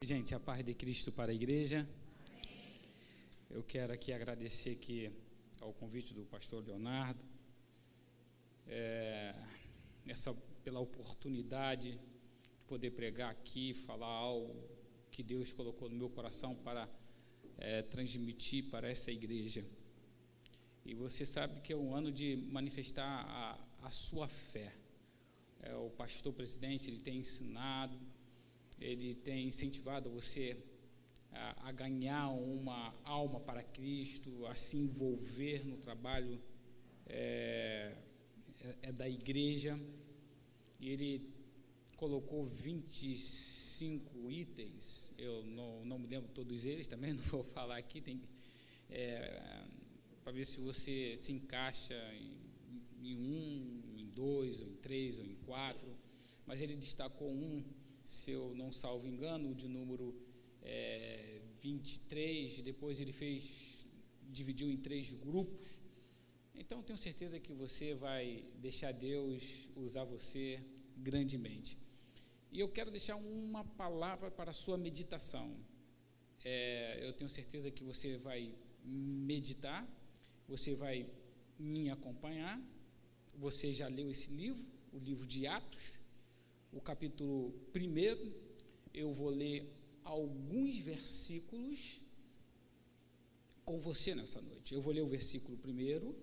Gente, a paz de Cristo para a igreja. Eu quero aqui agradecer aqui ao convite do pastor Leonardo, pela oportunidade de poder pregar aqui, falar algo que Deus colocou no meu coração para transmitir para essa igreja. E você sabe que é um ano de manifestar a sua fé. O pastor presidente, ele tem ensinado, ele tem incentivado você a ganhar uma alma para Cristo, a se envolver no trabalho da igreja. E ele colocou 25 itens, eu não me lembro todos eles também, não vou falar aqui, para ver se você se encaixa em um, em dois, ou em três, ou em quatro, mas ele destacou um, se eu não salvo engano, o de número 23, depois ele dividiu em 3 grupos. Então tenho certeza que você vai deixar Deus usar você grandemente. E eu quero deixar uma palavra para a sua meditação. Eu tenho certeza que você vai meditar, você vai me acompanhar. Você já leu esse livro, o livro de Atos, o capítulo 1. Eu vou ler alguns versículos com você nessa noite. Eu vou ler o versículo 1,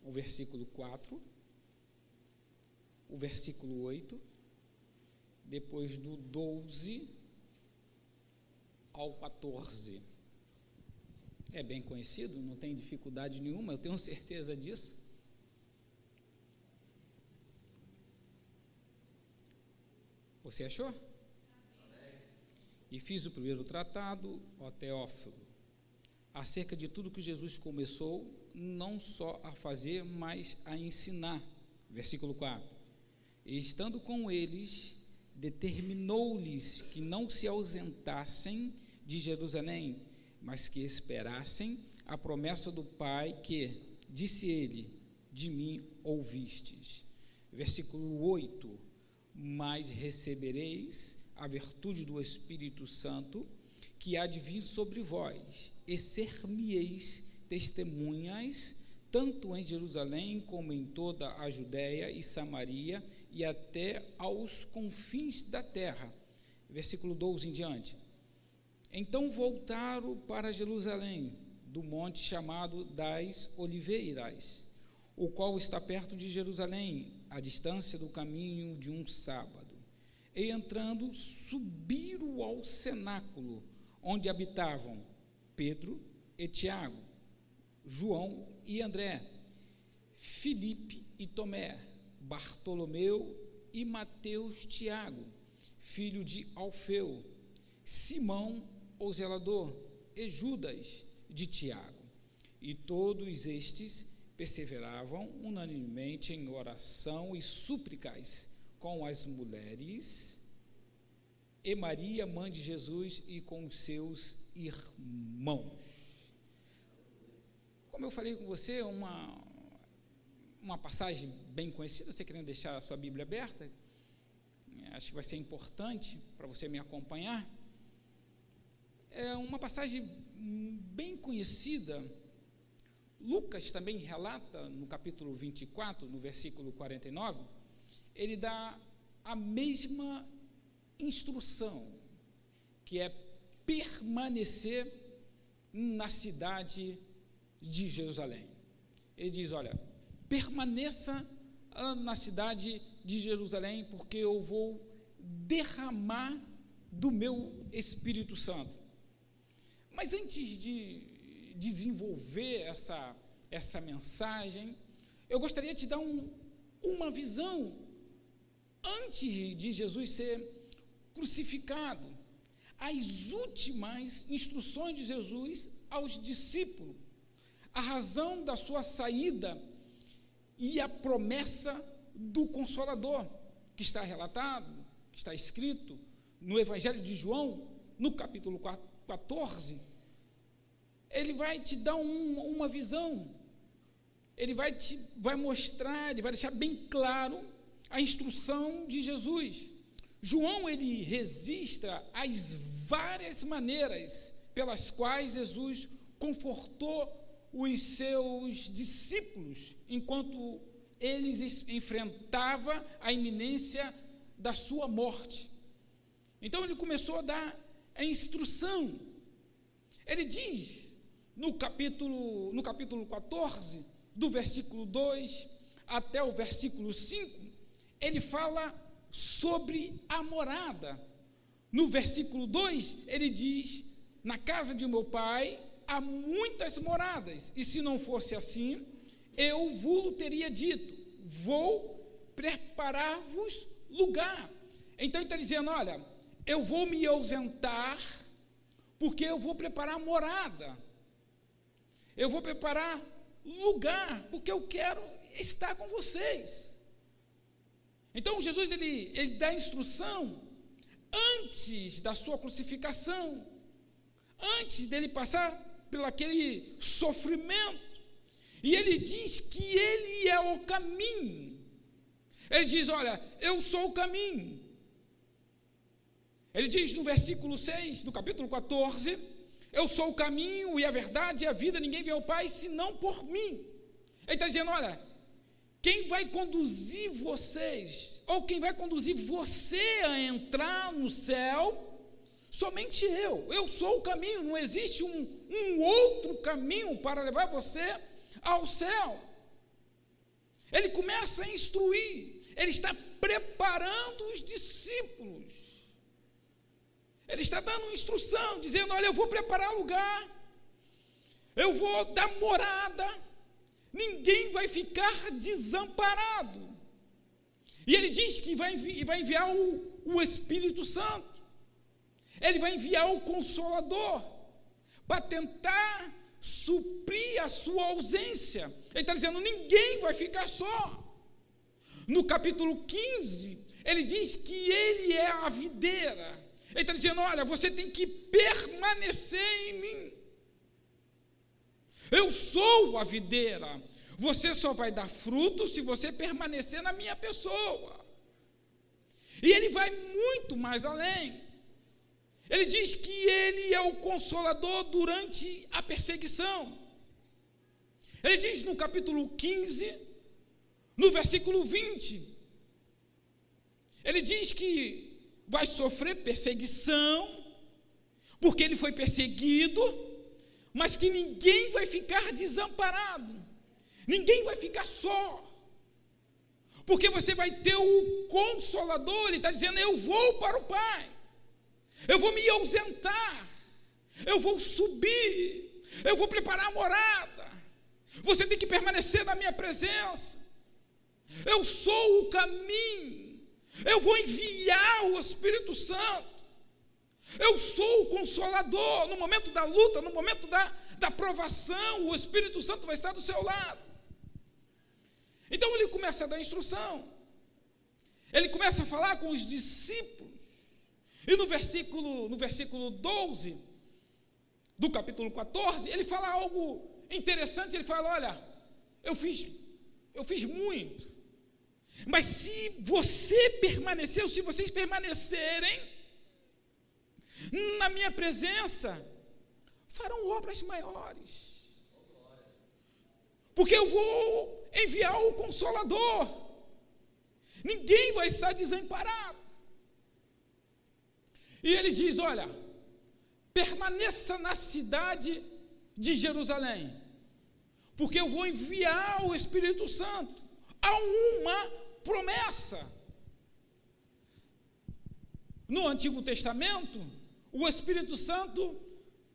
o versículo 4, o versículo 8, depois do 12 ao 14. É bem conhecido, não tem dificuldade nenhuma, eu tenho certeza disso. Você achou? Amém. E fiz o primeiro tratado, ó Teófilo, acerca de tudo que Jesus começou, não só a fazer, mas a ensinar. Versículo 4. E estando com eles, determinou-lhes que não se ausentassem de Jerusalém, mas que esperassem a promessa do Pai que, disse ele, de mim ouvistes. Versículo 8. Mas recebereis a virtude do Espírito Santo, que há de vir sobre vós, e ser-me-eis testemunhas, tanto em Jerusalém, como em toda a Judéia e Samaria, e até aos confins da terra. Versículo 12 em diante. Então voltaram para Jerusalém, do monte chamado das Oliveiras, o qual está perto de Jerusalém, à distância do caminho de um sábado. E entrando, subiram ao cenáculo, onde habitavam Pedro e Tiago, João e André, Filipe e Tomé, Bartolomeu e Mateus Tiago, filho de Alfeu, Simão o zelador e Judas de Tiago. E todos estes perseveravam unanimemente em oração e súplicas com as mulheres e Maria, mãe de Jesus, e com os seus irmãos. Como eu falei com você, uma passagem bem conhecida, você querendo deixar a sua Bíblia aberta, acho que vai ser importante para você me acompanhar. É uma passagem bem conhecida. Lucas também relata, no capítulo 24, no versículo 49, ele dá a mesma instrução, que é permanecer na cidade de Jerusalém. Ele diz, olha, permaneça na cidade de Jerusalém, porque eu vou derramar do meu Espírito Santo. Mas antes de desenvolver essa mensagem, eu gostaria de te dar uma visão antes de Jesus ser crucificado, as últimas instruções de Jesus aos discípulos, a razão da sua saída e a promessa do Consolador, que está relatado, que está escrito no Evangelho de João, no capítulo 14. Ele vai te dar uma visão, ele vai mostrar, ele vai deixar bem claro a instrução de Jesus João, ele registra as várias maneiras pelas quais Jesus confortou os seus discípulos enquanto eles enfrentavam a iminência da sua morte. Então ele começou a dar a instrução. Ele diz no capítulo 14, do versículo 2 até o versículo 5, ele fala sobre a morada. No versículo 2, ele diz: na casa de meu pai há muitas moradas, e se não fosse assim, eu vos teria dito, vou preparar-vos lugar. Então ele está dizendo: olha, eu vou me ausentar, porque eu vou preparar morada, eu vou preparar lugar, porque eu quero estar com vocês. Então Jesus, ele dá instrução antes da sua crucificação, antes dele passar por aquele sofrimento, e ele diz que ele é o caminho. Ele diz: olha, eu sou o caminho. Ele diz no versículo 6, do capítulo 14, eu sou o caminho e a verdade e a vida, ninguém vê ao Pai senão por mim. Ele está dizendo: olha, quem vai conduzir vocês, ou quem vai conduzir você a entrar no céu, somente eu sou o caminho, não existe um outro caminho para levar você ao céu. Ele começa a instruir, ele está preparando os discípulos, ele está dando instrução, dizendo: olha, eu vou preparar lugar, eu vou dar morada, ninguém vai ficar desamparado. E ele diz que vai enviar o Espírito Santo, ele vai enviar o Consolador, para tentar suprir a sua ausência. Ele está dizendo: ninguém vai ficar só. No capítulo 15, ele diz que ele é a videira. Ele está dizendo: olha, você tem que permanecer em mim. Eu sou a videira. Você só vai dar fruto se você permanecer na minha pessoa. E ele vai muito mais além. Ele diz que ele é o consolador durante a perseguição. Ele diz no capítulo 15, no versículo 20, ele diz que vai sofrer perseguição, porque ele foi perseguido, mas que ninguém vai ficar desamparado, ninguém vai ficar só, porque você vai ter o Consolador. Ele está dizendo: eu vou para o Pai, eu vou me ausentar, eu vou subir, eu vou preparar a morada, você tem que permanecer na minha presença, eu sou o caminho, eu vou enviar o Espírito Santo, eu sou o Consolador. No momento da luta, no momento da provação, o Espírito Santo vai estar do seu lado. Então ele começa a dar instrução, ele começa a falar com os discípulos, e no versículo 12, do capítulo 14, ele fala algo interessante. Ele fala: olha, eu fiz muito, mas se você permaneceu, se vocês permanecerem na minha presença, farão obras maiores, porque eu vou enviar o Consolador, ninguém vai estar desamparado. E ele diz: olha, permaneça na cidade de Jerusalém, porque eu vou enviar o Espírito Santo. Há uma promessa. No Antigo Testamento, o Espírito Santo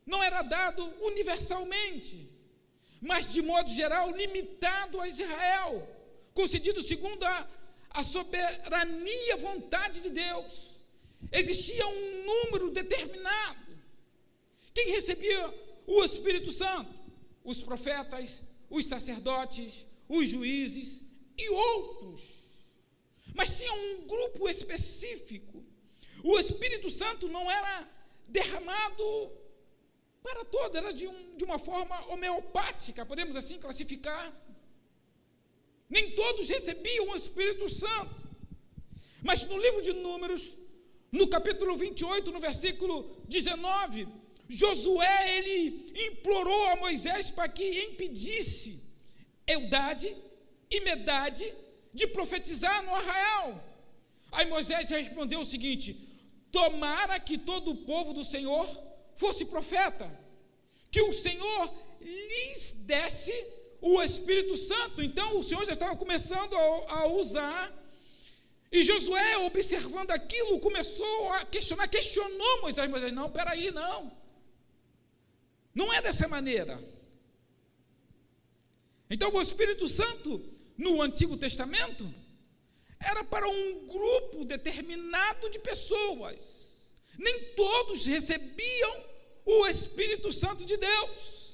não era dado universalmente, mas de modo geral limitado a Israel, concedido segundo a soberania vontade de Deus. Existia um número determinado. Quem recebia o Espírito Santo? Os profetas, os sacerdotes, os juízes e outros. Mas tinha um grupo específico. O Espírito Santo não era derramado para todo, era de uma forma homeopática, podemos assim classificar. Nem todos recebiam o Espírito Santo. Mas no livro de Números, No capítulo 28, no versículo 19, Josué, ele implorou a Moisés para que impedisse Eldade e Medade de profetizar no arraial. Aí Moisés respondeu o seguinte: tomara que todo o povo do Senhor fosse profeta, que o Senhor lhes desse o Espírito Santo. Então o Senhor já estava começando a usar, e Josué, observando aquilo, começou a questionou Moisés, não, peraí, não é dessa maneira. Então o Espírito Santo, no Antigo Testamento, era para um grupo determinado de pessoas, nem todos recebiam o Espírito Santo de Deus.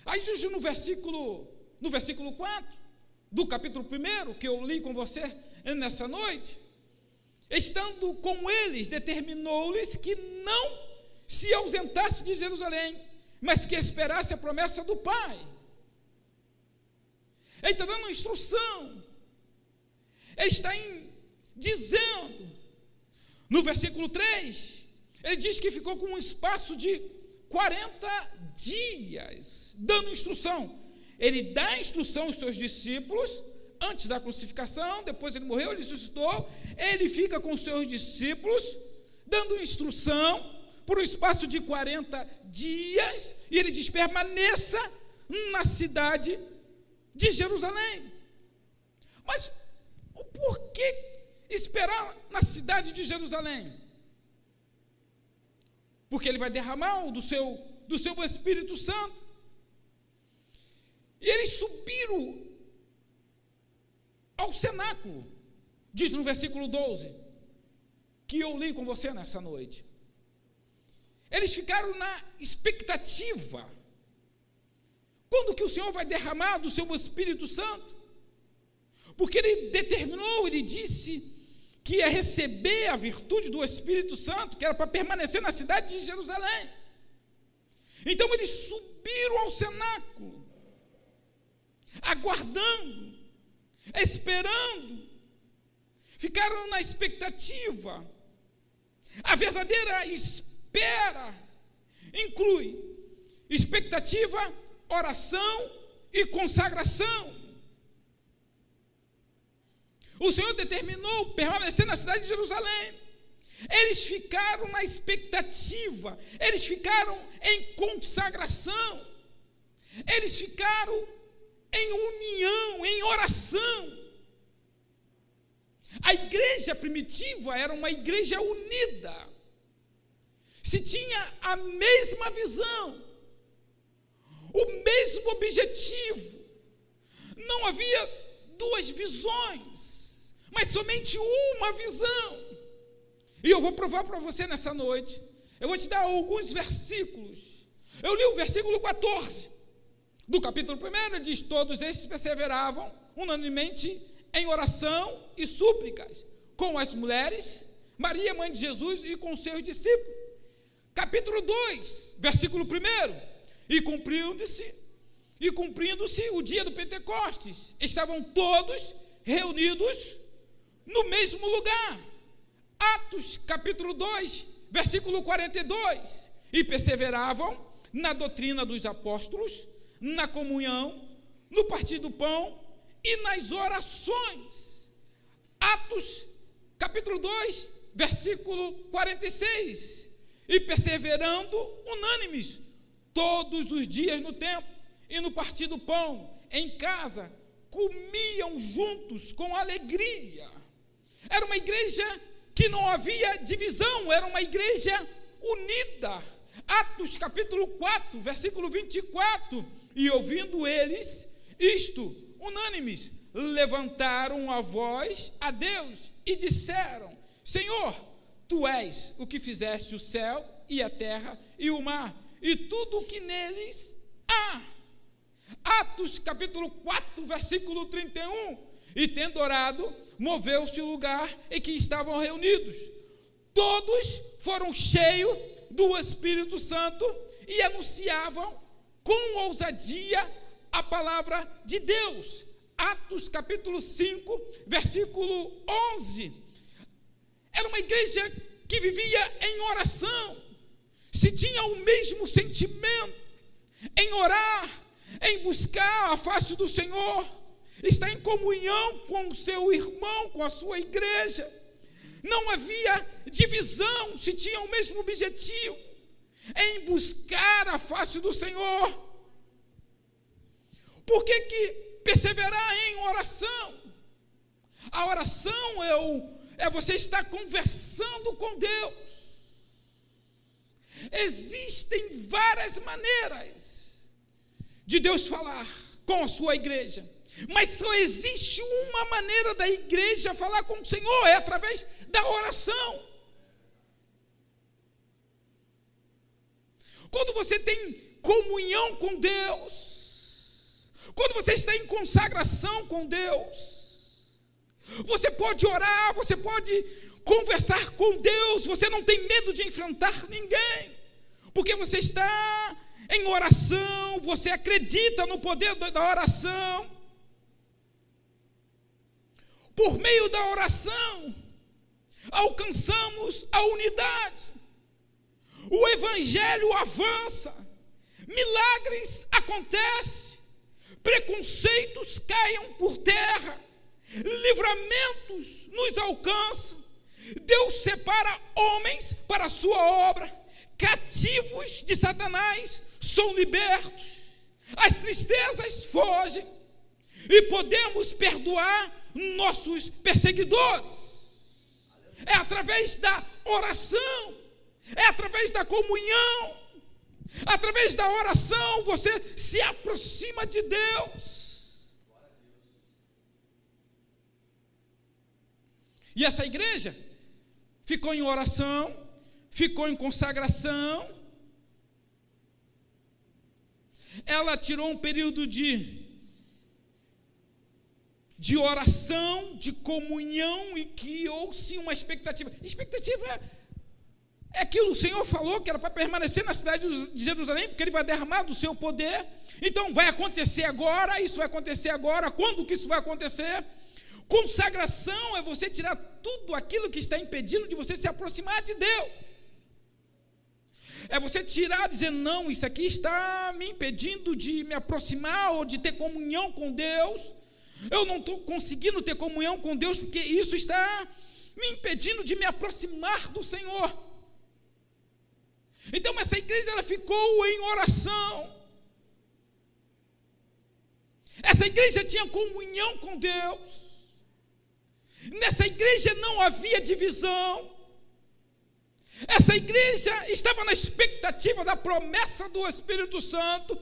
Aí no versículo 4, do capítulo 1, que eu li com você nessa noite, estando com eles, determinou-lhes que não se ausentasse de Jerusalém, mas que esperasse a promessa do Pai. Ele está dando uma instrução, ele está dizendo, no versículo 3, ele diz que ficou com um espaço de 40 dias, dando instrução. Ele dá instrução aos seus discípulos, antes da crucificação, depois ele morreu, ele ressuscitou, ele fica com os seus discípulos, dando instrução, por um espaço de 40 dias, e ele diz, permaneça na cidade de Jerusalém. Mas o porquê esperar na cidade de Jerusalém? Porque ele vai derramar do seu Espírito Santo. E eles subiram ao cenáculo, diz no versículo 12, que eu li com você nessa noite. Eles ficaram na expectativa, quando que o Senhor vai derramar do seu Espírito Santo? Porque ele determinou, ele disse que ia receber a virtude do Espírito Santo, que era para permanecer na cidade de Jerusalém. Então eles subiram ao cenáculo, aguardando, esperando, ficaram na expectativa. A verdadeira espera inclui expectativa, oração e consagração. O Senhor determinou permanecer na cidade de Jerusalém. Eles ficaram na expectativa, eles ficaram em consagração, eles ficaram em união, em oração. A igreja primitiva era uma igreja unida, se tinha a mesma visão, o mesmo objetivo. Não havia duas visões, mas somente uma visão. E eu vou provar para você nessa noite. Eu vou te dar alguns versículos. Eu li o versículo 14 do capítulo 1, ele diz, todos estes perseveravam unanimemente em oração e súplicas com as mulheres, Maria, mãe de Jesus, e com seus discípulos. Capítulo 2, versículo 1, e cumprindo-se o dia do Pentecostes, estavam todos reunidos no mesmo lugar. Atos, capítulo 2, versículo 42, e perseveravam na doutrina dos apóstolos, na comunhão, no partir do pão e nas orações. Atos, capítulo 2, versículo 46, e perseverando unânimes, todos os dias no templo, e no partir do pão, em casa, comiam juntos com alegria. Era uma igreja que não havia divisão, era uma igreja unida. Atos capítulo 4, versículo 24, e ouvindo eles isto, unânimes, levantaram a voz a Deus e disseram, Senhor, Tu és o que fizeste o céu e a terra e o mar, e tudo o que neles há. Atos capítulo 4, versículo 31, e tendo orado, moveu-se o lugar em que estavam reunidos. Todos foram cheios do Espírito Santo e anunciavam com ousadia a palavra de Deus. Atos capítulo 5, versículo 11. era uma igreja que vivia em oração, se tinha o mesmo sentimento em orar, em buscar a face do Senhor, estar em comunhão com o seu irmão, com a sua igreja. Não havia divisão, se tinha o mesmo objetivo, em buscar a face do Senhor. Por que perseverar em oração? A oração é você estar conversando com Deus. Existem várias maneiras de Deus falar com a sua igreja, mas só existe uma maneira da igreja falar com o Senhor, é através da oração. Quando você tem comunhão com Deus, quando você está em consagração com Deus, você pode orar, você pode conversar com Deus, você não tem medo de enfrentar ninguém, porque você está em oração, você acredita no poder da oração. Por meio da oração, alcançamos a unidade, o evangelho avança, milagres acontecem, preconceitos caem por terra, livramentos nos alcançam, Deus separa homens para a sua obra, cativos de Satanás são libertos, as tristezas fogem e podemos perdoar nossos perseguidores. É através da oração, é através da comunhão, através da oração você se aproxima de Deus. E essa igreja ficou em oração, ficou em consagração. Ela tirou um período de oração, de comunhão, e criou-se uma expectativa. Expectativa é aquilo, o Senhor falou que era para permanecer na cidade de Jerusalém, porque Ele vai derramar do seu poder. Então vai acontecer agora, isso vai acontecer agora. Quando que isso vai acontecer? Consagração é você tirar tudo aquilo que está impedindo de você se aproximar de Deus. É você tirar, dizer, não, isso aqui está me impedindo de me aproximar ou de ter comunhão com Deus. Eu não estou conseguindo ter comunhão com Deus porque isso está me impedindo de me aproximar do Senhor. Então essa igreja ela ficou em oração. Essa igreja tinha comunhão com Deus. Nessa igreja não havia divisão. Essa igreja estava na expectativa da promessa do Espírito Santo,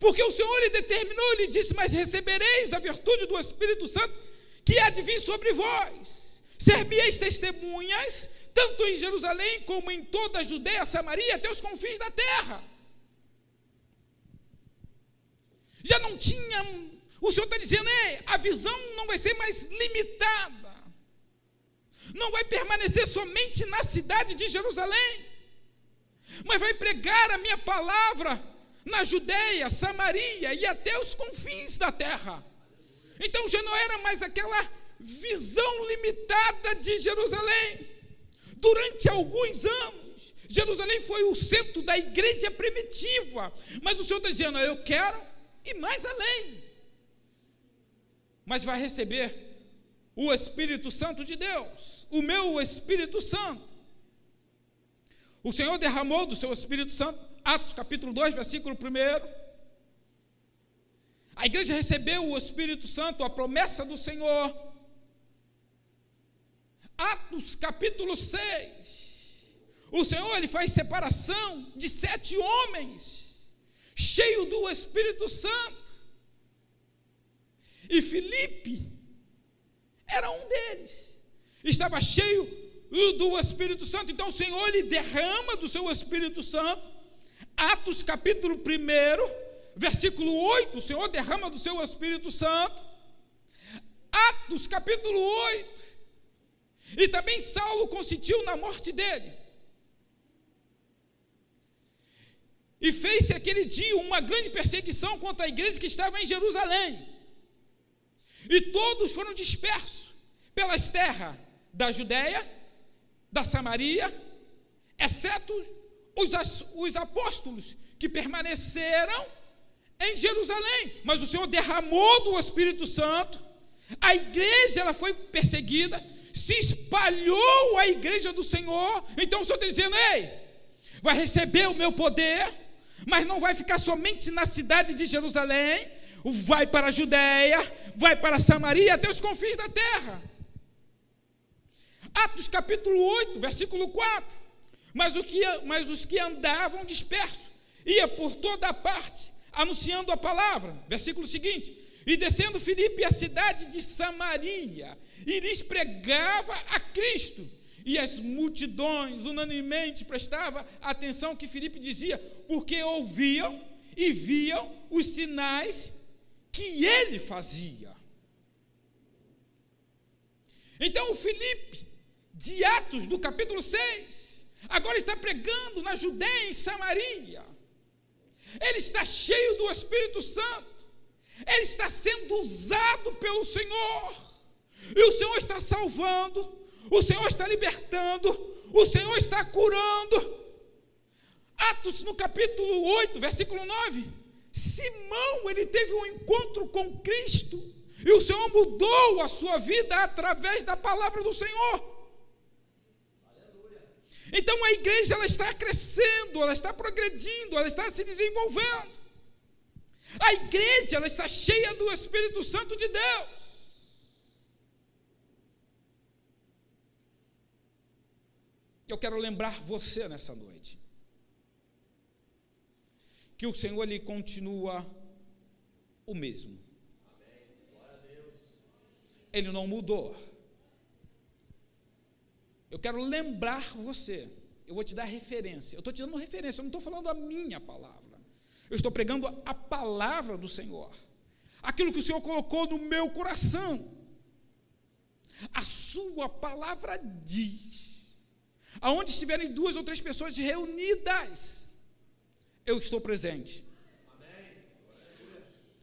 porque o Senhor lhe determinou, ele disse, mas recebereis a virtude do Espírito Santo, que há de vir sobre vós. Ser-me-eis testemunhas, tanto em Jerusalém, como em toda a Judeia, Samaria, até os confins da terra. Já não tinha, o Senhor está dizendo, a visão não vai ser mais limitada, não vai permanecer somente na cidade de Jerusalém, mas vai pregar a minha palavra na Judeia, Samaria e até os confins da terra. Então já não era mais aquela visão limitada de Jerusalém. Durante alguns anos, Jerusalém foi o centro da igreja primitiva, mas o Senhor está dizendo, eu quero ir mais além, mas vai receber o Espírito Santo de Deus, o meu Espírito Santo. O Senhor derramou do seu Espírito Santo, Atos capítulo 2, versículo 1. A igreja recebeu o Espírito Santo, a promessa do Senhor. Atos capítulo 6, o Senhor ele faz separação de 7 homens, cheio do Espírito Santo. E Filipe era um deles, estava cheio do Espírito Santo. Então o Senhor ele derrama do seu Espírito Santo. Atos capítulo 1, versículo 8, o Senhor derrama do seu Espírito Santo. Atos capítulo 8, e também Saulo consentiu na morte dele. E fez-se aquele dia uma grande perseguição contra a igreja que estava em Jerusalém. E todos foram dispersos pelas terras da Judeia, da Samaria, exceto os apóstolos que permaneceram em Jerusalém. Mas o Senhor derramou do Espírito Santo, a igreja ela foi perseguida, se espalhou a igreja do Senhor. Então o Senhor está dizendo: ei, vai receber o meu poder, mas não vai ficar somente na cidade de Jerusalém, vai para a Judeia, vai para a Samaria, até os confins da terra. Atos capítulo 8, versículo 4. Mas os que andavam dispersos, ia por toda a parte, anunciando a palavra. Versículo seguinte: e descendo Filipe à cidade de Samaria, e lhes pregava a Cristo. E as multidões unanimemente prestavam atenção que Filipe dizia, porque ouviam e viam os sinais que ele fazia. Então o Filipe, de Atos, do capítulo 6, agora está pregando na Judeia, em Samaria. Ele está cheio do Espírito Santo. Ele está sendo usado pelo Senhor. E o Senhor está salvando. O Senhor está libertando. O Senhor está curando. Atos, no capítulo 8, versículo 9. Simão, ele teve um encontro com Cristo. E o Senhor mudou a sua vida através da palavra do Senhor. Então a igreja ela está crescendo, ela está progredindo, ela está se desenvolvendo. A igreja ela está cheia do Espírito Santo de Deus. Eu quero lembrar você nessa noite que o Senhor ele continua o mesmo. Ele não mudou. Eu quero lembrar você, eu vou te dar referência, eu estou te dando referência, eu não estou falando a minha palavra, eu estou pregando a palavra do Senhor, aquilo que o Senhor colocou no meu coração. A sua palavra diz, aonde estiverem 2 ou 3 pessoas reunidas, eu estou presente.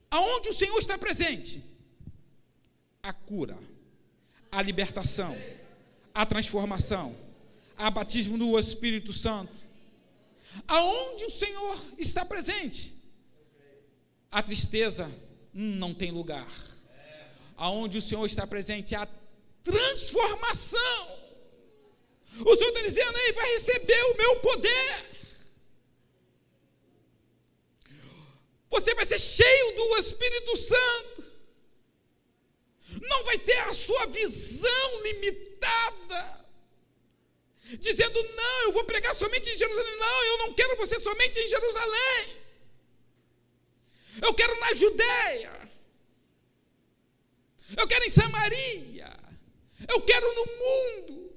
Aonde o Senhor está presente, a cura, a libertação, a transformação, a batismo do Espírito Santo. Aonde o Senhor está presente, a tristeza não tem lugar. Aonde o Senhor está presente, a transformação. O Senhor está dizendo: ei, vai receber o meu poder. Você vai ser cheio do Espírito Santo. Não vai ter a sua visão limitada, dizendo: não, eu vou pregar somente em Jerusalém. Não, eu não quero você somente em Jerusalém. Eu quero na Judeia. Eu quero em Samaria. Eu quero no mundo.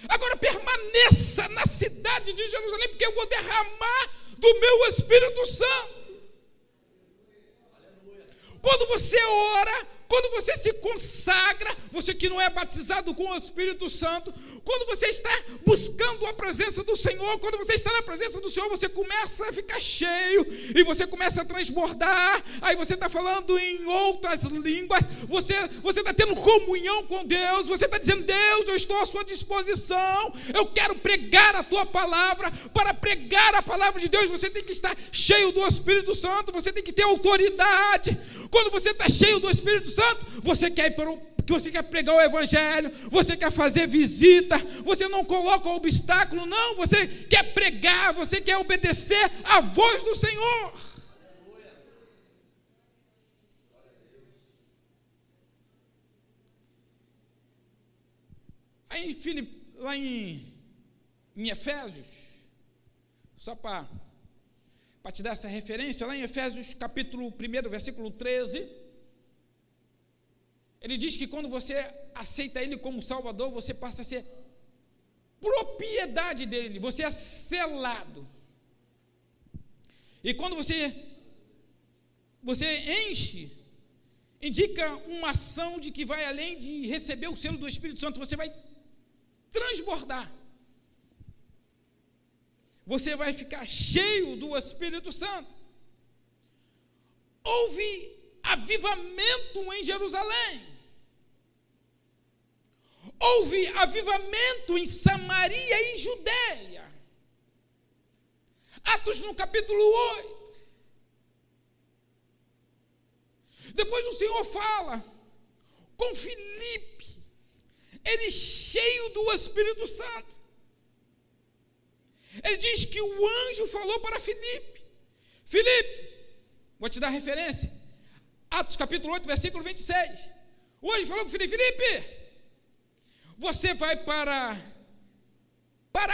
Agora permaneça na cidade de Jerusalém, porque eu vou derramar do meu Espírito Santo. Quando você ora, quando você se consagra, você que não é batizado com o Espírito Santo, quando você está buscando a presença do Senhor, quando você está na presença do Senhor, você começa a ficar cheio, e você começa a transbordar, aí você está falando em outras línguas, você está tendo comunhão com Deus, você está dizendo: Deus, eu estou à sua disposição, eu quero pregar a tua palavra. Para pregar a palavra de Deus, você tem que estar cheio do Espírito Santo, você tem que ter autoridade. Quando você está cheio do Espírito Santo, você quer pregar o Evangelho, você quer fazer visita, você não coloca obstáculo, não, você quer pregar, você quer obedecer à voz do Senhor. Aí lá em Efésios, só para te dar essa referência, lá em Efésios capítulo 1, versículo 13, ele diz que quando você aceita Ele como Salvador, você passa a ser propriedade dEle, você é selado. E quando você enche, indica uma ação de que vai além de receber o selo do Espírito Santo, você vai transbordar. Você vai ficar cheio do Espírito Santo. Houve avivamento em Jerusalém. houve avivamento em Samaria e em Judeia. Atos no capítulo 8. Depois o Senhor fala com Filipe, ele cheio do Espírito Santo. Ele diz que o anjo falou para Filipe, vou te dar referência, Atos capítulo 8, versículo 26, o anjo falou para Filipe, você vai para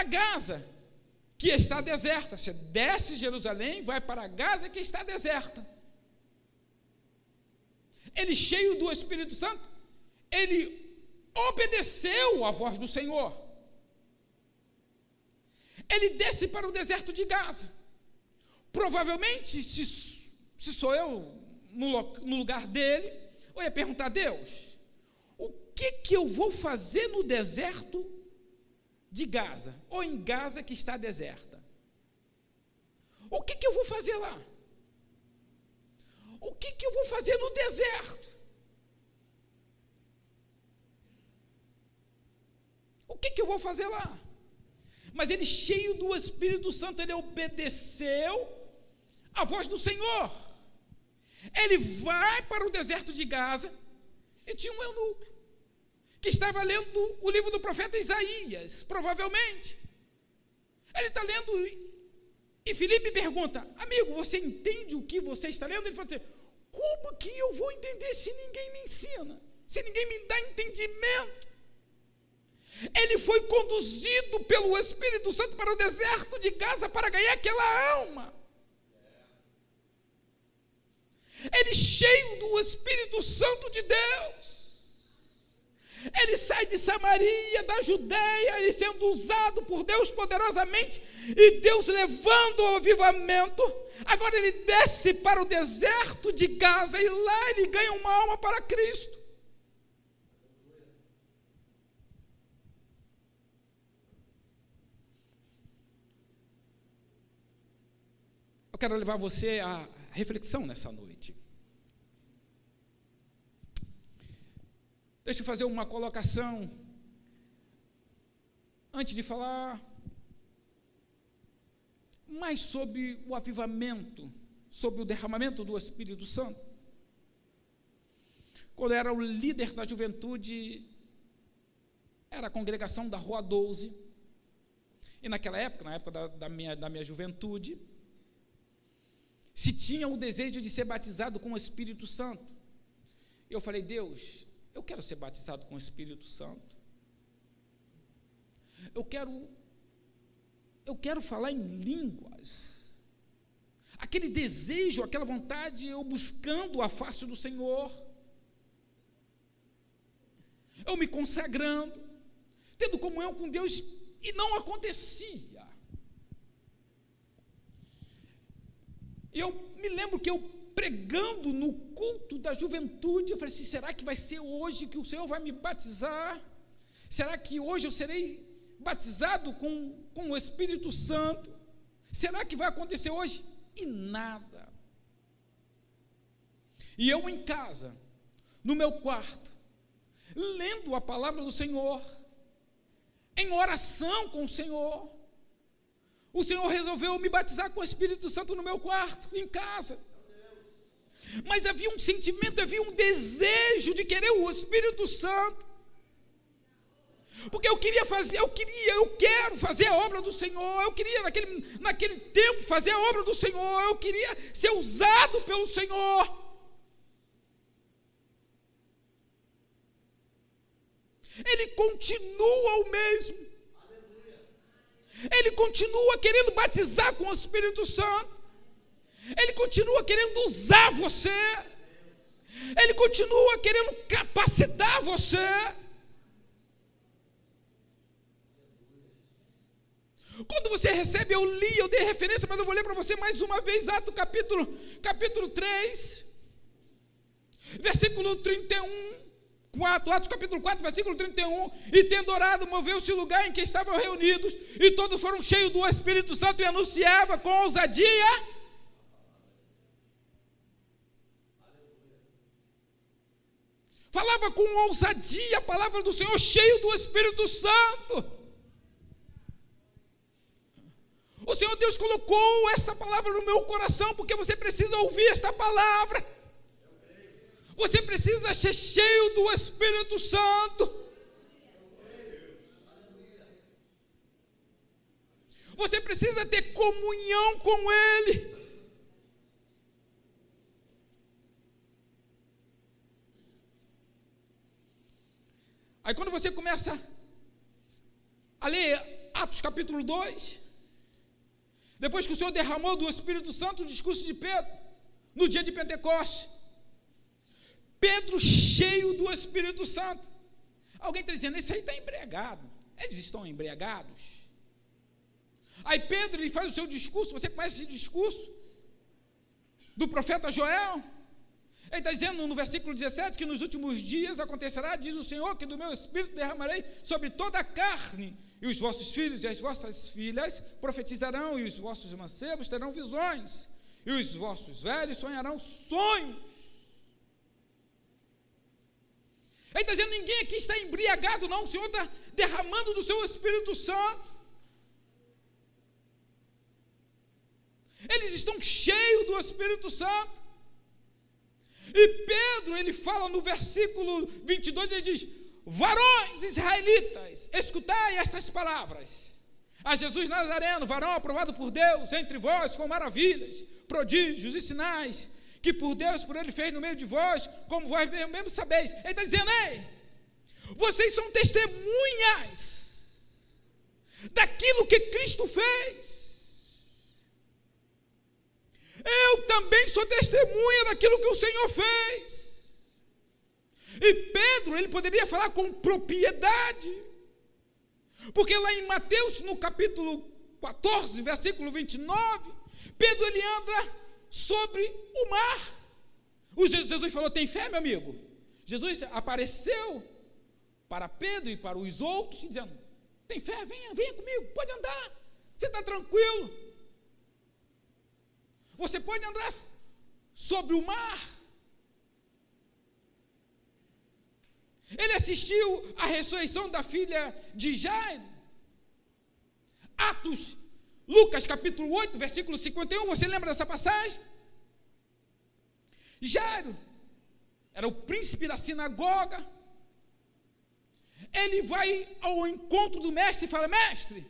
Gaza, que está deserta, você desce de Jerusalém, vai para Gaza, que está deserta. Ele cheio do Espírito Santo, ele obedeceu à voz do Senhor. Ele desce para o deserto de Gaza. Provavelmente, se sou eu no lugar dele, eu ia perguntar a Deus, o que eu vou fazer no deserto de Gaza, ou em Gaza que está deserta? O que eu vou fazer lá? O que eu vou fazer no deserto? O que eu vou fazer lá? Mas ele, cheio do Espírito Santo, ele obedeceu à voz do Senhor. Ele vai para o deserto de Gaza, e tinha um eunuco, que estava lendo o livro do profeta Isaías, provavelmente. Ele está lendo, e Filipe pergunta, amigo, você entende o que você está lendo? Ele fala assim, como que eu vou entender se ninguém me ensina? Se ninguém me dá entendimento? Ele foi conduzido pelo Espírito Santo para o deserto de Gaza para ganhar aquela alma. Ele, cheio do Espírito Santo de Deus, ele sai de Samaria, da Judeia, ele sendo usado por Deus poderosamente, e Deus levando ao avivamento. Agora ele desce para o deserto de Gaza, e lá ele ganha uma alma para Cristo. Eu quero levar você à reflexão nessa noite. Deixa eu fazer uma colocação antes de falar mais sobre o avivamento, sobre o derramamento do Espírito Santo. Quando eu era o líder da juventude, era a congregação da Rua 12, e naquela época, na época da minha juventude, se tinha o desejo de ser batizado com o Espírito Santo. Eu falei, Deus, eu quero ser batizado com o Espírito Santo. Eu quero falar em línguas. Aquele desejo, aquela vontade, eu buscando a face do Senhor. Eu me consagrando, tendo comunhão com Deus, e não acontecia. Eu me lembro que eu pregando no culto da juventude, eu falei assim, será que vai ser hoje que o Senhor vai me batizar? Será que hoje eu serei batizado com o Espírito Santo? Será que vai acontecer hoje? E nada. E eu em casa, no meu quarto, lendo a palavra do Senhor, em oração com o Senhor resolveu me batizar com o Espírito Santo no meu quarto, em casa. Mas havia um sentimento, havia um desejo de querer o Espírito Santo, porque eu quero fazer a obra do Senhor, eu queria naquele tempo fazer a obra do Senhor, eu queria ser usado pelo Senhor. Ele continua o mesmo. Ele continua querendo batizar com o Espírito Santo. Ele continua querendo usar você. Ele continua querendo capacitar você. Quando você recebe, eu dei referência, mas eu vou ler para você mais uma vez, Atos capítulo 3, versículo 31. Atos capítulo 4, versículo 31, e tendo orado, moveu-se o lugar em que estavam reunidos, e todos foram cheios do Espírito Santo, e anunciava com ousadia. falava com ousadia a palavra do Senhor, cheio do Espírito Santo. O Senhor Deus colocou esta palavra no meu coração, porque você precisa ouvir esta palavra. Você precisa ser cheio do Espírito Santo. Você precisa ter comunhão com Ele. Aí quando você começa a ler Atos capítulo 2, depois que o Senhor derramou do Espírito Santo o discurso de Pedro, no dia de Pentecostes, Pedro cheio do Espírito Santo. Alguém está dizendo, esse aí está embriagado. Eles estão embriagados. Aí Pedro, ele faz o seu discurso, você conhece esse discurso do profeta Joel? Ele está dizendo no versículo 17, que nos últimos dias acontecerá, diz o Senhor, que do meu Espírito derramarei sobre toda a carne, e os vossos filhos e as vossas filhas profetizarão, e os vossos mancebos terão visões, e os vossos velhos sonharão sonhos. Ele está dizendo, ninguém aqui está embriagado, não. O Senhor está derramando do seu Espírito Santo. Eles estão cheios do Espírito Santo. E Pedro, ele fala no versículo 22, ele diz, varões israelitas, escutai estas palavras. A Jesus Nazareno, varão aprovado por Deus, entre vós, com maravilhas, prodígios e sinais, que por Deus, por Ele fez no meio de vós, como vós mesmo sabeis. Ele está dizendo, ei, vocês são testemunhas daquilo que Cristo fez. Eu também sou testemunha daquilo que o Senhor fez. E Pedro, ele poderia falar com propriedade, porque lá em Mateus, no capítulo 14, versículo 29, Pedro, ele anda sobre o mar. Jesus falou, tem fé, meu amigo? Jesus apareceu para Pedro e para os outros, dizendo, tem fé, venha comigo, pode andar, você está tranquilo, você pode andar sobre o mar. Ele assistiu à ressurreição da filha de Jairo. Lucas capítulo 8, versículo 51, você lembra dessa passagem? Jairo era o príncipe da sinagoga. Ele vai ao encontro do mestre e fala, mestre,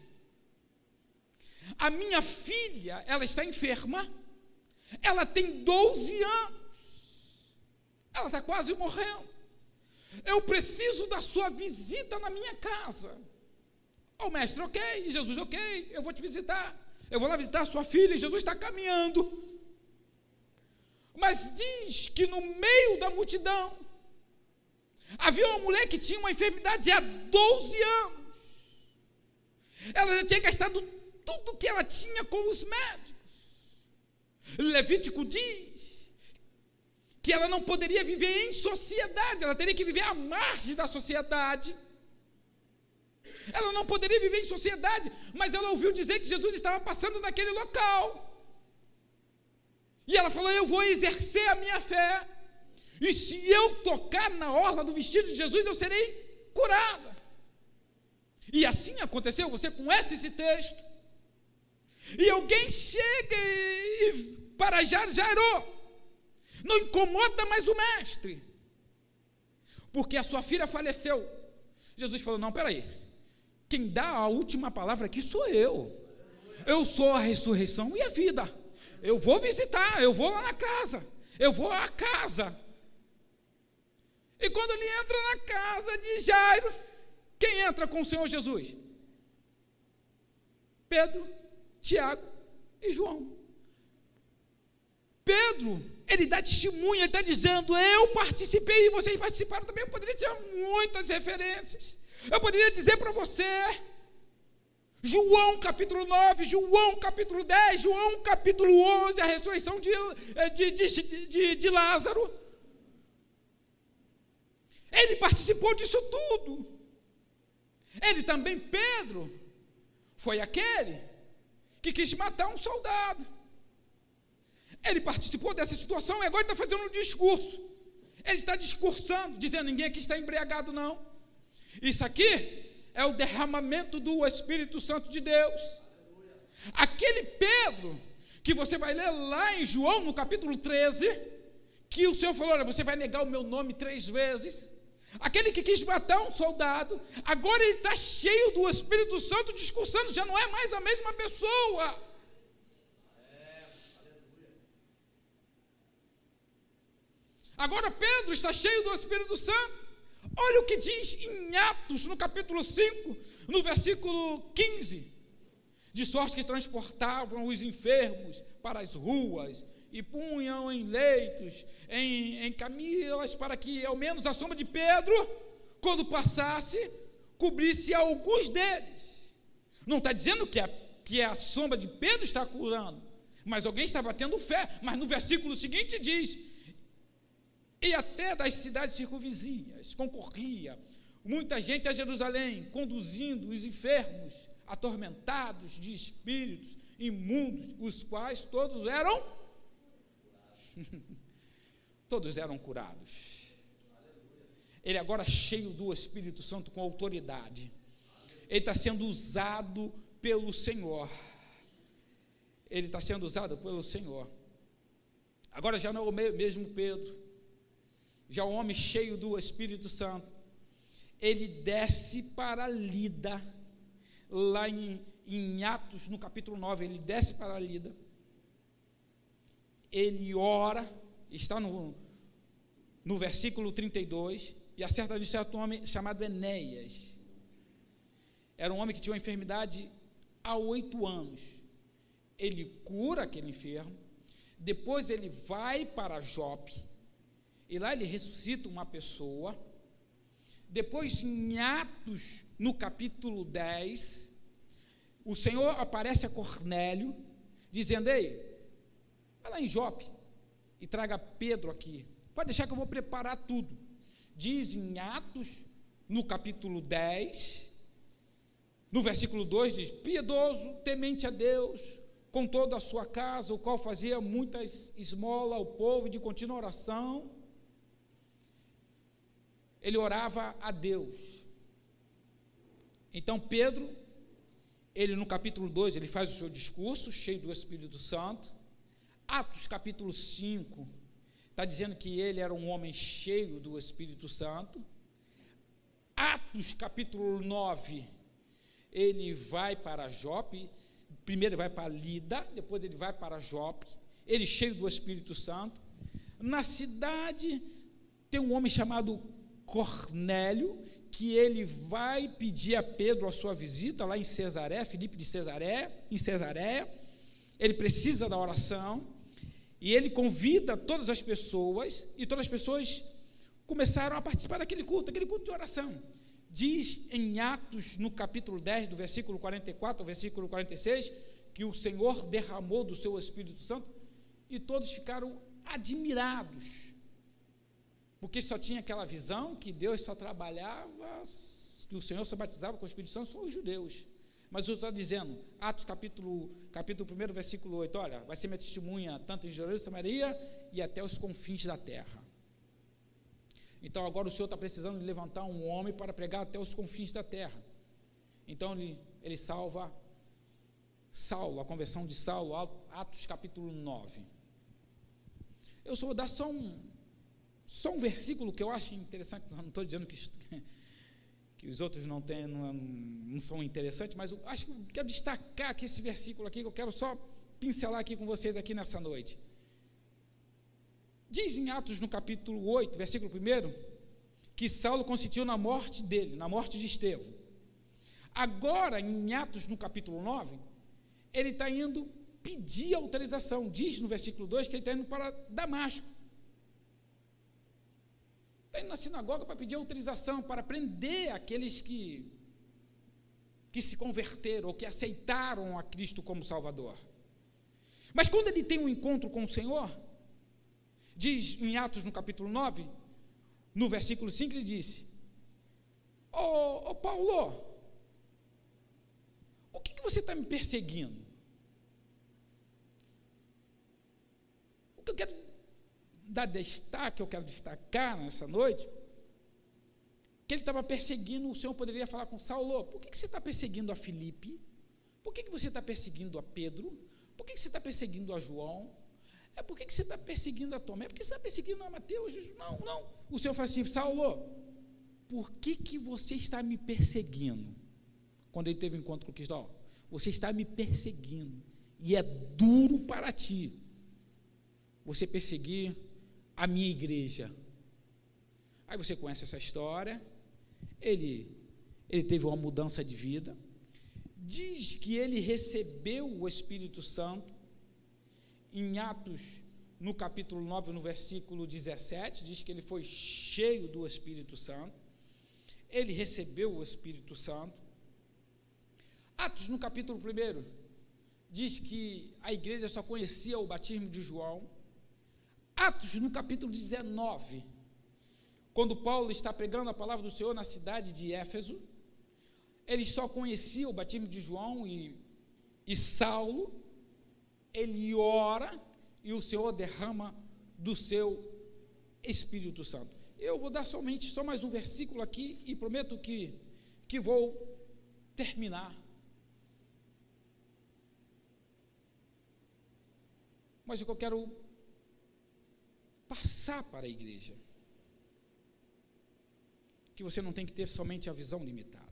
a minha filha, ela está enferma, ela tem 12 anos, ela está quase morrendo, eu preciso da sua visita na minha casa. O mestre, ok, e Jesus, ok, eu vou te visitar, eu vou lá visitar a sua filha, e Jesus está caminhando, mas diz que no meio da multidão, havia uma mulher que tinha uma enfermidade há 12 anos, ela já tinha gastado tudo que ela tinha com os médicos. Levítico diz que ela não poderia viver em sociedade, ela teria que viver à margem da sociedade. Ela não poderia viver em sociedade, mas ela ouviu dizer que Jesus estava passando naquele local. E ela falou, eu vou exercer a minha fé, e se eu tocar na orla do vestido de Jesus, eu serei curada. E assim aconteceu, você conhece esse texto. E alguém chega para Jairo, não incomoda mais o mestre, porque a sua filha faleceu. Jesus falou, não, peraí, quem dá a última palavra aqui sou eu sou a ressurreição e a vida, eu vou visitar, eu vou lá na casa, eu vou à casa. E quando ele entra na casa de Jairo, quem entra com o Senhor Jesus? Pedro, Tiago e João. Pedro, ele dá testemunha, ele está dizendo, eu participei e vocês participaram também. Eu poderia tirar muitas referências, eu poderia dizer para você, João capítulo 9, João capítulo 10, João capítulo 11, a ressurreição de Lázaro. Ele participou disso tudo. Ele também, Pedro, foi aquele que quis matar um soldado. Ele participou dessa situação e agora está fazendo um discurso. Ele está discursando, dizendo: ninguém aqui está embriagado, não. Isso aqui é o derramamento do Espírito Santo de Deus. Aquele Pedro, que você vai ler lá em João, no capítulo 13, que o Senhor falou: olha, você vai negar o meu nome 3 vezes. Aquele que quis matar um soldado, agora ele está cheio do Espírito Santo, discursando, já não é mais a mesma pessoa. Agora Pedro está cheio do Espírito Santo. Olha o que diz em Atos, no capítulo 5, no versículo 15. De sorte que transportavam os enfermos para as ruas e punham em leitos, em camilas, para que ao menos a sombra de Pedro, quando passasse, cobrisse alguns deles. Não está dizendo que a sombra de Pedro está curando, mas alguém estava tendo fé. Mas no versículo seguinte diz: e até das cidades circunvizinhas concorria muita gente a Jerusalém, conduzindo os enfermos, atormentados de espíritos imundos, os quais todos eram curados. Ele agora cheio do Espírito Santo, com autoridade, ele está sendo usado pelo Senhor. Ele está sendo usado pelo Senhor. Agora já não é o mesmo Pedro, já o homem cheio do Espírito Santo. Ele desce para Lida, lá em Atos, no capítulo 9, ele desce para Lida, ele ora, está no versículo 32, e acerta de certo homem chamado Enéas. Era um homem que tinha uma enfermidade há 8 anos. Ele cura aquele enfermo, depois ele vai para Jope, e lá ele ressuscita uma pessoa. Depois, em Atos, no capítulo 10, o Senhor aparece a Cornélio, dizendo: ei, vai lá em Jope e traga Pedro aqui, pode deixar que eu vou preparar tudo. Diz em Atos, no capítulo 10, no versículo 2, diz: piedoso, temente a Deus, com toda a sua casa, o qual fazia muitas esmolas ao povo e de contínua oração. Ele orava a Deus. Então Pedro, ele no capítulo 2, ele faz o seu discurso, cheio do Espírito Santo. Atos capítulo 5, está dizendo que ele era um homem cheio do Espírito Santo. Atos capítulo 9, ele vai para Jope, primeiro ele vai para Lida, depois ele vai para Jope, ele cheio do Espírito Santo. Na cidade tem um homem chamado Cornélio, que ele vai pedir a Pedro a sua visita lá em Cesareia, Filipe de Cesareia, em Cesareia. Ele precisa da oração, e ele convida todas as pessoas, e todas as pessoas começaram a participar daquele culto de oração. Diz em Atos, no capítulo 10, do versículo 44 ao versículo 46, que o Senhor derramou do seu Espírito Santo, e todos ficaram admirados, porque só tinha aquela visão que Deus só trabalhava, que o Senhor só batizava com o Espírito Santo só os judeus. Mas o está dizendo, Atos capítulo 1, versículo 8, olha, vai ser minha testemunha tanto em Jerusalém, Samaria e até os confins da terra. Então agora o Senhor está precisando de levantar um homem para pregar até os confins da terra. Então ele salva Saulo, a conversão de Saulo, Atos capítulo 9. Eu só vou dar só um versículo que eu acho interessante. Não estou dizendo que os outros não são interessantes, mas eu acho que eu quero destacar aqui esse versículo aqui, que eu quero só pincelar aqui com vocês aqui nessa noite. Diz em Atos no capítulo 8, versículo 1, que Saulo consentiu na morte dele, na morte de Estevão. Agora, em Atos no capítulo 9, ele está indo pedir autorização. Diz no versículo 2 que ele está indo para Damasco. Está indo na sinagoga para pedir autorização, para prender aqueles que se converteram, ou que aceitaram a Cristo como Salvador. Mas quando ele tem um encontro com o Senhor, diz em Atos no capítulo 9, no versículo 5, ele disse: Ô Paulo, o que você está me perseguindo? O que eu quero dar destaque, eu quero destacar nessa noite, que ele estava perseguindo. O Senhor poderia falar com Saulo: por que você está perseguindo a Filipe? Por que você está perseguindo a Pedro? Por que você está perseguindo a João? Por que você está perseguindo a Tomé? Por que você está perseguindo a Mateus? Não. O Senhor fala assim: Saulo, por que você está me perseguindo? Quando ele teve um encontro com Cristo, você está me perseguindo, e é duro para ti você perseguir a minha igreja. Aí você conhece essa história. Ele teve uma mudança de vida. Diz que ele recebeu o Espírito Santo em Atos, no capítulo 9, no versículo 17, diz que ele foi cheio do Espírito Santo. Ele recebeu o Espírito Santo. Atos, no capítulo 1, diz que a igreja só conhecia o batismo de João. Atos, no capítulo 19, quando Paulo está pregando a palavra do Senhor na cidade de Éfeso, eles só conheciam o batismo de João e Saulo. Ele ora e o Senhor derrama do seu Espírito Santo. Eu vou dar só mais um versículo aqui e prometo que vou terminar. Mas o que eu quero passar para a igreja, que você não tem que ter somente a visão limitada,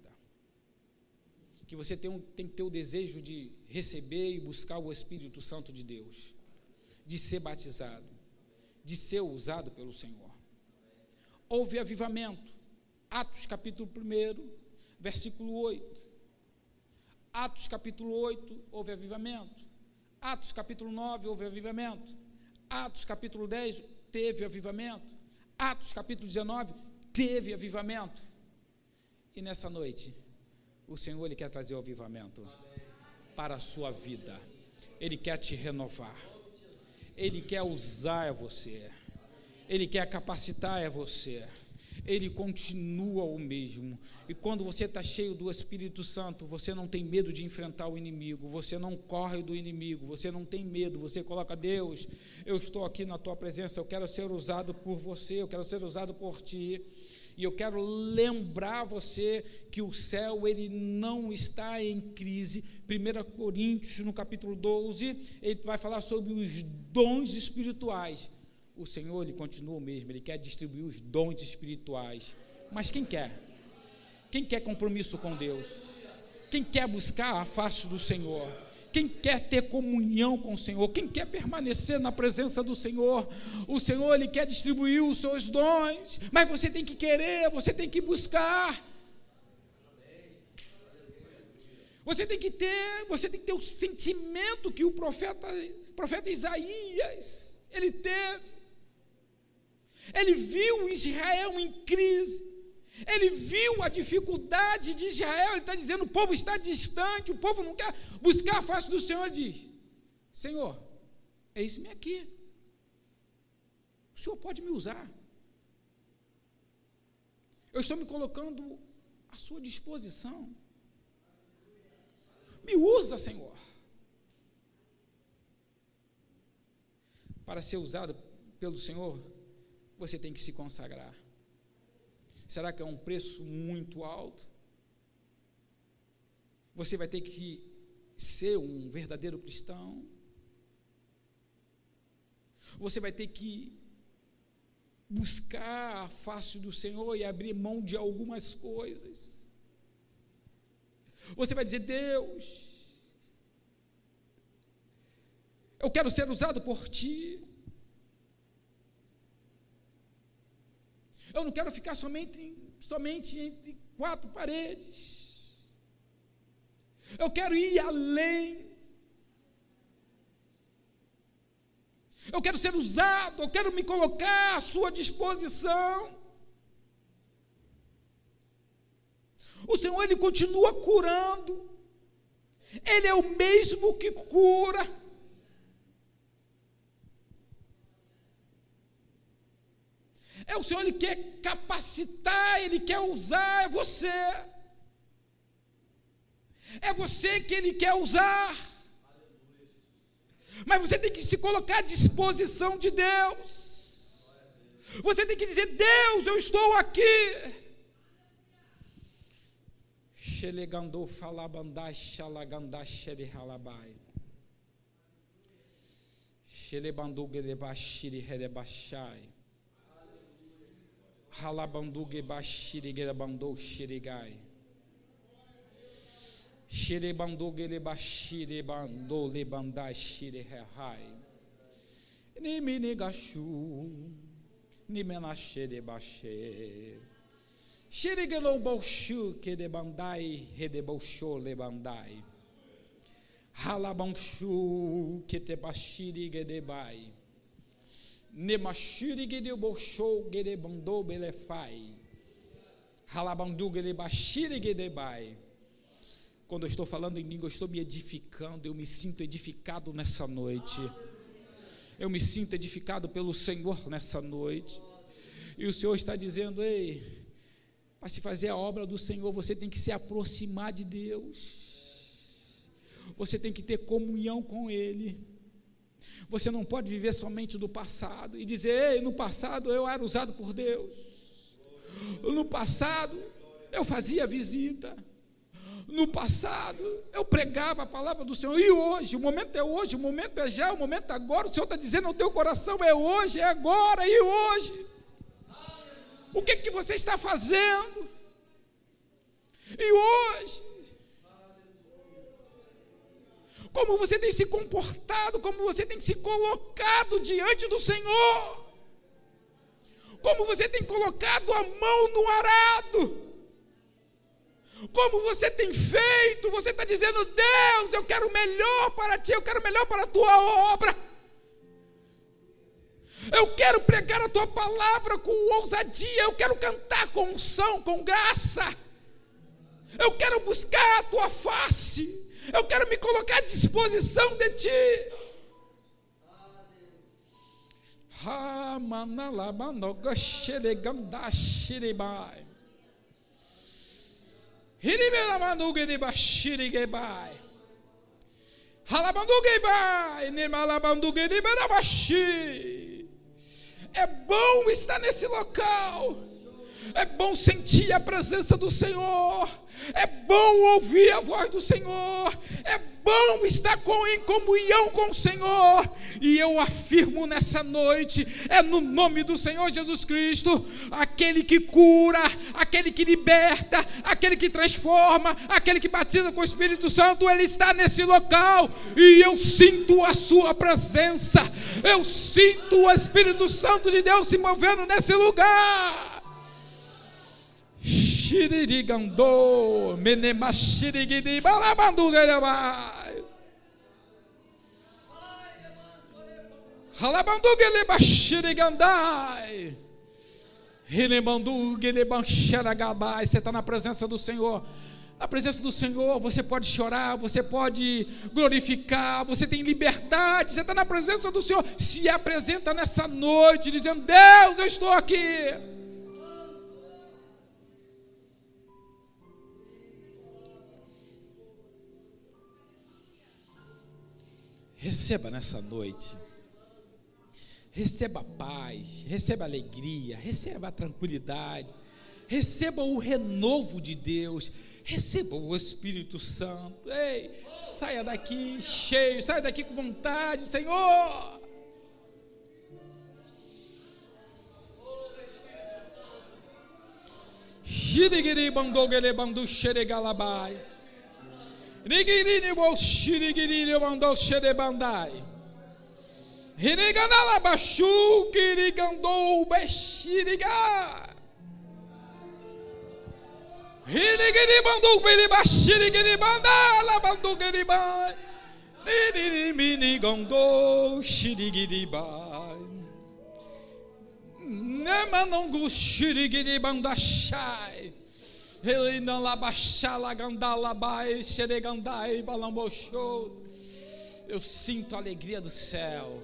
que você tem que ter o desejo de receber e buscar o Espírito Santo de Deus, de ser batizado, de ser usado pelo Senhor. Houve avivamento. Atos capítulo 1, versículo 8. Atos capítulo 8, houve avivamento. Atos capítulo 9, houve avivamento. Atos capítulo 10, teve avivamento. Atos capítulo 19, teve avivamento. E nessa noite, o Senhor, Ele quer trazer o avivamento para a sua vida. Ele quer te renovar. Ele quer usar você. Ele quer capacitar você. Ele continua o mesmo. E quando você está cheio do Espírito Santo, você não tem medo de enfrentar o inimigo, você não corre do inimigo, você não tem medo, você coloca: Deus, eu estou aqui na tua presença, eu quero ser usado por você, eu quero ser usado por ti. E eu quero lembrar você que o céu, ele não está em crise. 1 Coríntios, no capítulo 12, ele vai falar sobre os dons espirituais. O Senhor, ele continua o mesmo, ele quer distribuir os dons espirituais. Mas quem quer? Quem quer compromisso com Deus? Quem quer buscar a face do Senhor? Quem quer ter comunhão com o Senhor? Quem quer permanecer na presença do Senhor? O Senhor, Ele quer distribuir os seus dons, mas você tem que querer, você tem que buscar. Você tem que ter o sentimento que o profeta Isaías, ele teve. Ele viu Israel em crise. Ele viu a dificuldade de Israel. Ele está dizendo: o povo está distante, o povo não quer buscar a face do Senhor. Ele diz: Senhor, eis-me aqui, o Senhor pode me usar, eu estou me colocando à sua disposição, me usa, Senhor. Para ser usado pelo Senhor, você tem que se consagrar. Será que é um preço muito alto? Você vai ter que ser um verdadeiro cristão? Você vai ter que buscar a face do Senhor e abrir mão de algumas coisas. Você vai dizer: Deus, eu quero ser usado por Ti. Eu não quero ficar somente entre quatro paredes. Eu quero ir além. Eu quero ser usado, eu quero me colocar à sua disposição. O Senhor, Ele continua curando. Ele é o mesmo que cura. O Senhor, Ele quer capacitar, Ele quer usar você. É você que Ele quer usar. Mas você tem que se colocar à disposição de Deus. Você tem que dizer: Deus, eu estou aqui. Xelegandou falabandai xalagandai xerehalabai. Xelebandu gelebashiri herebashai. Halabandu gebashiri gelebandou xerigai. Xerebandu gelebashiri bandou lebandai xerehai. Nimini gashu. Nimenaxere baxe. Xerigelou bolchu que debandai, redebolchou lebandai. Halabanchu que te bashiri gedebai. Nemashiri gedebolchou gedebandou belefai. Halabandu gedebashiri gedebai. Quando eu estou falando em língua, eu estou me edificando, eu me sinto edificado nessa noite. Eu me sinto edificado pelo Senhor nessa noite. E o Senhor está dizendo: ei, para se fazer a obra do Senhor, você tem que se aproximar de Deus. Você tem que ter comunhão com Ele. Você não pode viver somente do passado e dizer: ei, no passado eu era usado por Deus. No passado eu fazia visita. No passado, eu pregava a palavra do Senhor, e hoje, o momento é hoje, o momento é já, o momento é agora. O Senhor está dizendo ao teu coração: é hoje, é agora e hoje. O que você está fazendo? E hoje? Como você tem se comportado, como você tem se colocado diante do Senhor? Como você tem colocado a mão no arado? Como você tem feito? Você está dizendo: Deus, eu quero o melhor para ti, eu quero o melhor para a tua obra. Eu quero pregar a tua palavra com ousadia, eu quero cantar com unção, com graça. Eu quero buscar a tua face, eu quero me colocar à disposição de ti. É bom estar nesse local. É bom sentir a presença do Senhor. É bom ouvir a voz do Senhor. É bom estar em comunhão com o Senhor. E eu afirmo nessa noite, é no nome do Senhor Jesus Cristo, aquele que cura, aquele que liberta, aquele que transforma, aquele que batiza com o Espírito Santo, Ele está nesse local. E eu sinto a sua presença. Eu sinto o Espírito Santo de Deus se movendo nesse lugar. Xirigandô, menemachirigidi, balabandu gelebai. Halabandu gelebachirigandai. Hinebandu gelebanxeragabai. Você está na presença do Senhor. Na presença do Senhor, você pode chorar, você pode glorificar, você tem liberdade. Você está na presença do Senhor. Se apresenta nessa noite, dizendo: Deus, eu estou aqui. Receba nessa noite, receba a paz, receba a alegria, receba a tranquilidade, receba o renovo de Deus, receba o Espírito Santo. Ei, saia daqui cheio, saia daqui com vontade, Senhor. Xirigiri bandogele bandu xeregalabai. Nigirine bo xirigirine bandou xerebandai. Hirigandalabaxu kirigandou bexiriga. Hirigiri bandou belibaxirigiri bandala bandou geribai. Nirimini gandou xirigiribai. Nemanongu xirigiri bandachai. Eu sinto a alegria do céu.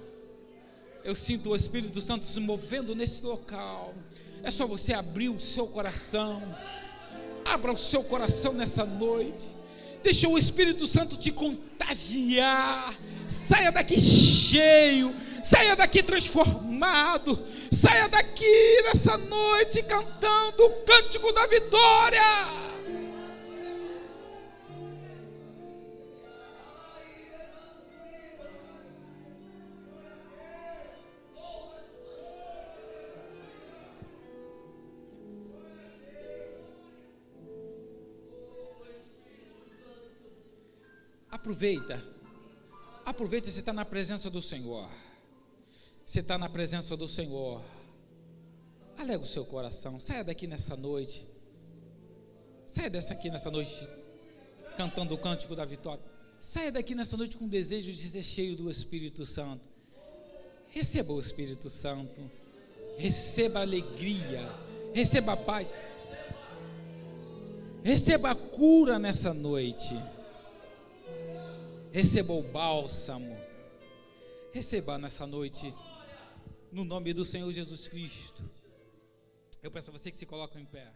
Eu sinto o Espírito Santo se movendo nesse local. É só você abrir o seu coração. Abra o seu coração nessa noite. Deixa o Espírito Santo te contagiar. Saia daqui cheio. Saia daqui transformado. saia daqui nessa noite cantando o cântico da vitória. Aproveita, você está na presença do Senhor. Você está na presença do Senhor. Alega o seu coração. Saia daqui nessa noite. Saia daqui nessa noite cantando o cântico da vitória. Saia daqui nessa noite com o desejo de ser cheio do Espírito Santo. Receba o Espírito Santo. Receba a alegria. Receba a paz. Receba a cura nessa noite. Receba o bálsamo. Receba nessa noite, no nome do Senhor Jesus Cristo. Eu peço a você que se coloque em pé.